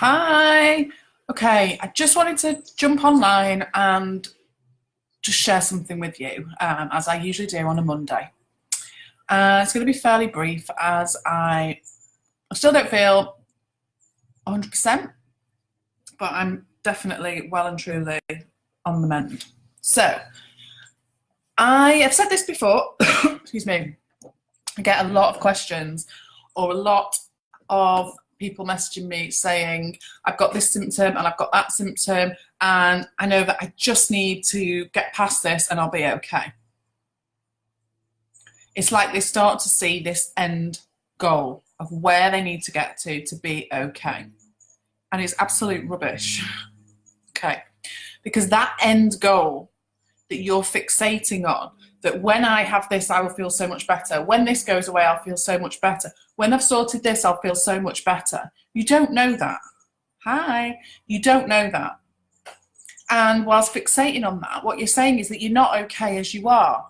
Hi. Okay, I just wanted to jump online and just share something with you, as I usually do on a Monday. It's going to be fairly brief as I still don't feel 100%, but I'm definitely well and truly on the mend. So, I have said this before, excuse me, I get a lot of questions or a lot of people messaging me saying, I've got this symptom and I've got that symptom, and I know that I just need to get past this and I'll be okay. It's like they start to see this end goal of where they need to get to be okay. And it's absolute rubbish. Okay. Because that end goal that you're fixating on, that when I have this, I will feel so much better. When this goes away, I'll feel so much better. When I've sorted this, I'll feel so much better. You don't know that. Hi. You don't know that. And whilst fixating on that, what you're saying is that you're not okay as you are.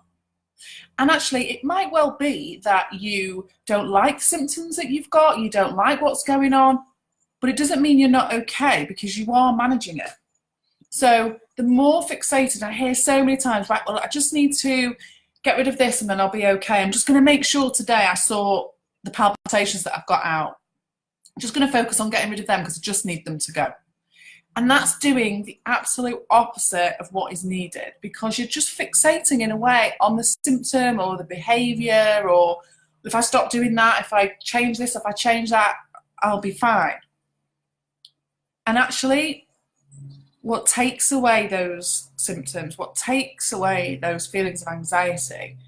And actually, it might well be that you don't like symptoms that you've got, you don't like what's going on, but it doesn't mean you're not okay because you are managing it. So the more fixated, I hear so many times, right, well, I just need to get rid of this and then I'll be okay. I'm just going to make sure today I sort the palpitations that I've got out. I'm just going to focus on getting rid of them because I just need them to go. And that's doing the absolute opposite of what is needed, because you're just fixating in a way on the symptom or the behaviour, or if I stop doing that, if I change this, if I change that, I'll be fine. And actually, what takes away those symptoms, what takes away those feelings of anxiety,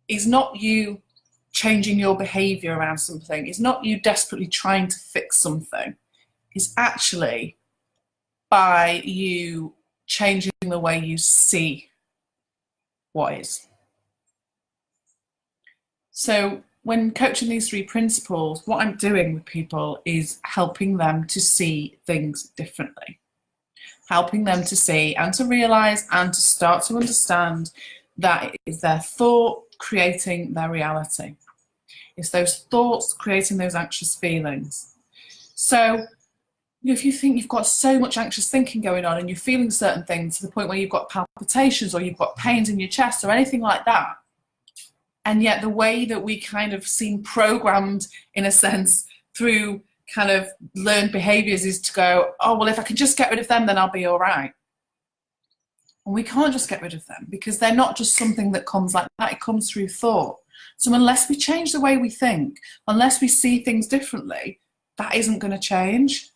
is not you changing your behaviour around something, it's not you desperately trying to fix something, it's actually by you changing the way you see what is. So when coaching these three principles, what I'm doing with people is helping them to see things differently. Helping them to see and to realise and to start to understand that it is their thought creating their reality. It's those thoughts creating those anxious feelings. So if you think you've got so much anxious thinking going on and you're feeling certain things to the point where you've got palpitations or you've got pains in your chest or anything like that, and yet the way that we kind of seem programmed, in a sense, through kind of learned behaviours is to go, oh, well, if I can just get rid of them, then I'll be all right. And we can't just get rid of them because they're not just something that comes like that, it comes through thought. So unless we change the way we think, unless we see things differently, that isn't going to change.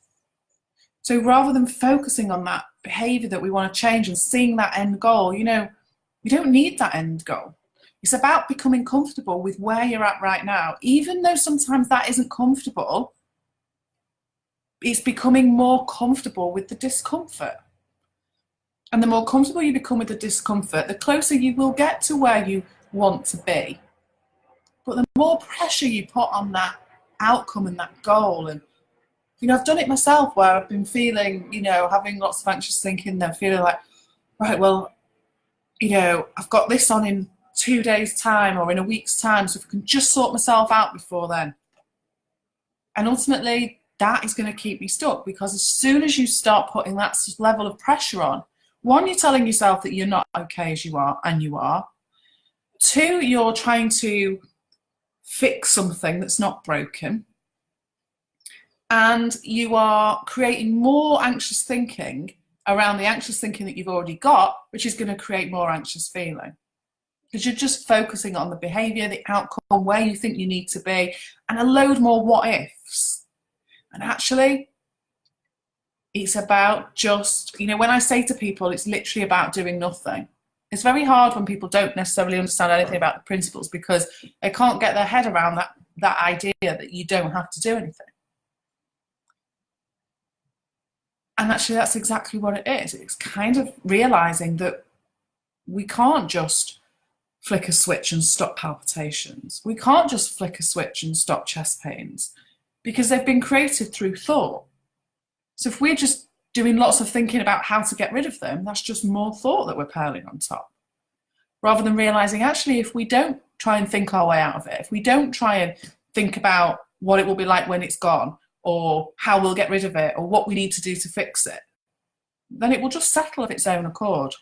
So rather than focusing on that behaviour that we want to change and seeing that end goal, you know, you don't need that end goal. It's about becoming comfortable with where you're at right now. Even though sometimes that isn't comfortable, it's becoming more comfortable with the discomfort. And the more comfortable you become with the discomfort, the closer you will get to where you want to be. But the more pressure you put on that outcome and that goal, and you know, I've done it myself where I've been feeling, you know, having lots of anxious thinking, then feeling like, right, well, you know, I've got this on in 2 days' time or in a week's time, so if I can just sort myself out before then. And ultimately, that is going to keep me stuck, because as soon as you start putting that level of pressure on, one, you're telling yourself that you're not okay as you are, and you are. Two, you're trying to fix something that's not broken. And you are creating more anxious thinking around the anxious thinking that you've already got, which is going to create more anxious feeling. Because you're just focusing on the behaviour, the outcome, where you think you need to be, and a load more what ifs. And actually, it's about just, you know, when I say to people, it's literally about doing nothing. It's very hard when people don't necessarily understand anything about the principles, because they can't get their head around that idea that you don't have to do anything. And actually, that's exactly what it is. It's kind of realising that we can't just flick a switch and stop palpitations. We can't just flick a switch and stop chest pains, because they've been created through thought. So if we're just doing lots of thinking about how to get rid of them, that's just more thought that we're piling on top. Rather than realising, actually, if we don't try and think our way out of it, if we don't try and think about what it will be like when it's gone, or how we'll get rid of it, or what we need to do to fix it, then it will just settle of its own accord.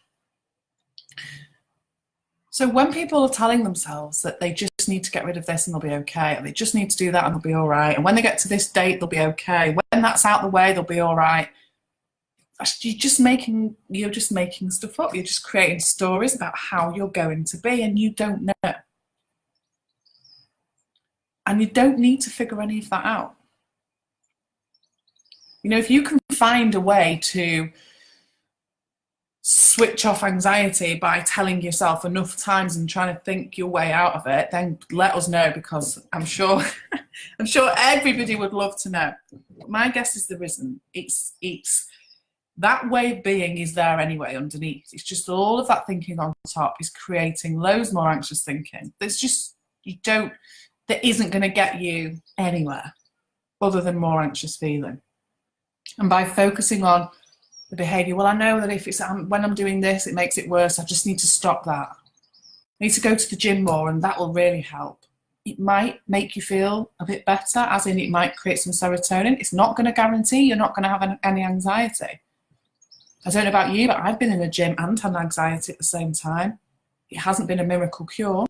So when people are telling themselves that they just need to get rid of this and they'll be okay, or they just need to do that and they'll be all right, and when they get to this date, they'll be okay, when that's out the way, they'll be all right, you're just making stuff up. You're just creating stories about how you're going to be, and you don't know. And you don't need to figure any of that out. You know, if you can find a way to switch off anxiety by telling yourself enough times and trying to think your way out of it, then let us know, because I'm sure I'm sure everybody would love to know. My guess is there isn't. It's that way of being is there anyway underneath. It's just all of that thinking on top is creating loads more anxious thinking. There's just that isn't going to get you anywhere other than more anxious feeling. And by focusing on the behaviour, well, I know that if it's when I'm doing this, it makes it worse. I just need to stop that. I need to go to the gym more, and that will really help. It might make you feel a bit better, as in it might create some serotonin. It's not going to guarantee you're not going to have any anxiety. I don't know about you, but I've been in a gym and had anxiety at the same time. It hasn't been a miracle cure.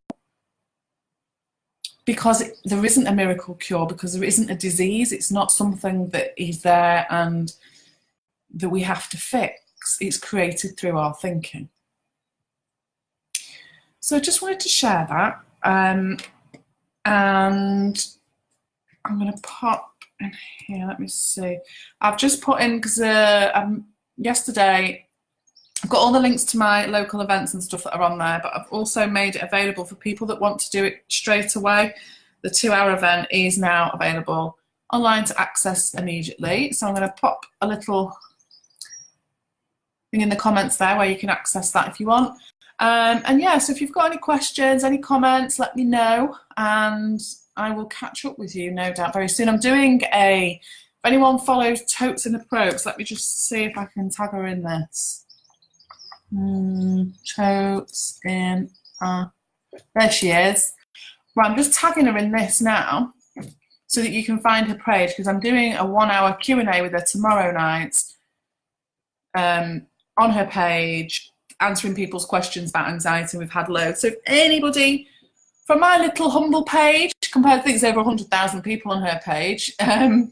Because there isn't a miracle cure, because there isn't a disease. It's not something that is there and that we have to fix. It's created through our thinking. So I just wanted to share that. And I'm going to pop in here. Let me see. I've just put in, because yesterday I've got all the links to my local events and stuff that are on there, but I've also made it available for people that want to do it straight away. The 2-hour event is now available online to access immediately. So I'm going to pop a little thing in the comments there where you can access that if you want. And yeah, so if you've got any questions, any comments, let me know, and I will catch up with you, no doubt, very soon. I'm doing if anyone follows Totes in a Probes, let me just see if I can tag her in this. Totes in there she is. Right, I'm just tagging her in this now so that you can find her page, because I'm doing a 1-hour Q&A with her tomorrow night on her page, answering people's questions about anxiety. We've had loads. So if anybody from my little humble page, compared to things over 100,000 people on her page, and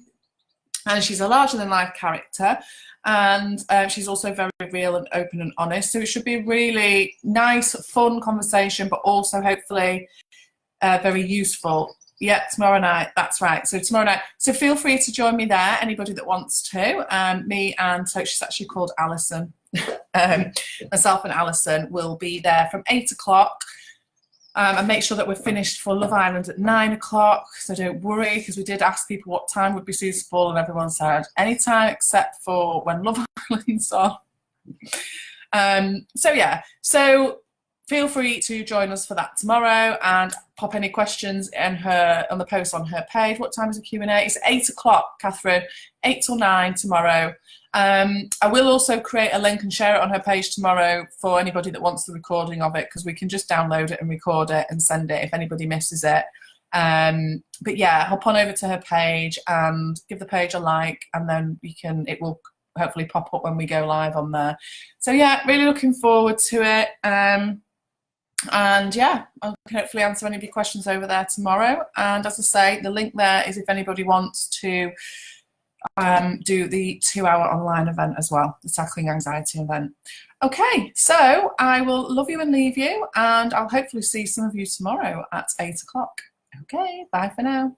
she's a larger than life character, and she's also very real and open and honest, so it should be a really nice, fun conversation, but also hopefully very useful. Yeah, tomorrow night, that's right. So tomorrow night, so feel free to join me there, anybody that wants to. Me and so she's actually called Alison. Myself and Alison will be there from 8 o'clock. And make sure that we're finished for Love Island at 9 o'clock. So don't worry, because we did ask people what time would be suitable, and everyone said any time except for when Love Island's on. So yeah, so feel free to join us for that tomorrow, and pop any questions in on the post on her page. What time is the Q&A? It's 8 o'clock, Catherine, 8 till 9 tomorrow. I will also create a link and share it on her page tomorrow for anybody that wants the recording of it, because we can just download it and record it and send it if anybody misses it. But yeah, hop on over to her page and give the page a like, and then it will hopefully pop up when we go live on there. So yeah, really looking forward to it. And yeah, I can hopefully answer any of your questions over there tomorrow. And as I say, the link there is if anybody wants to do the 2-hour online event as well, the Tackling Anxiety event. Okay, so I will love you and leave you, and I'll hopefully see some of you tomorrow at 8 o'clock. Okay, bye for now.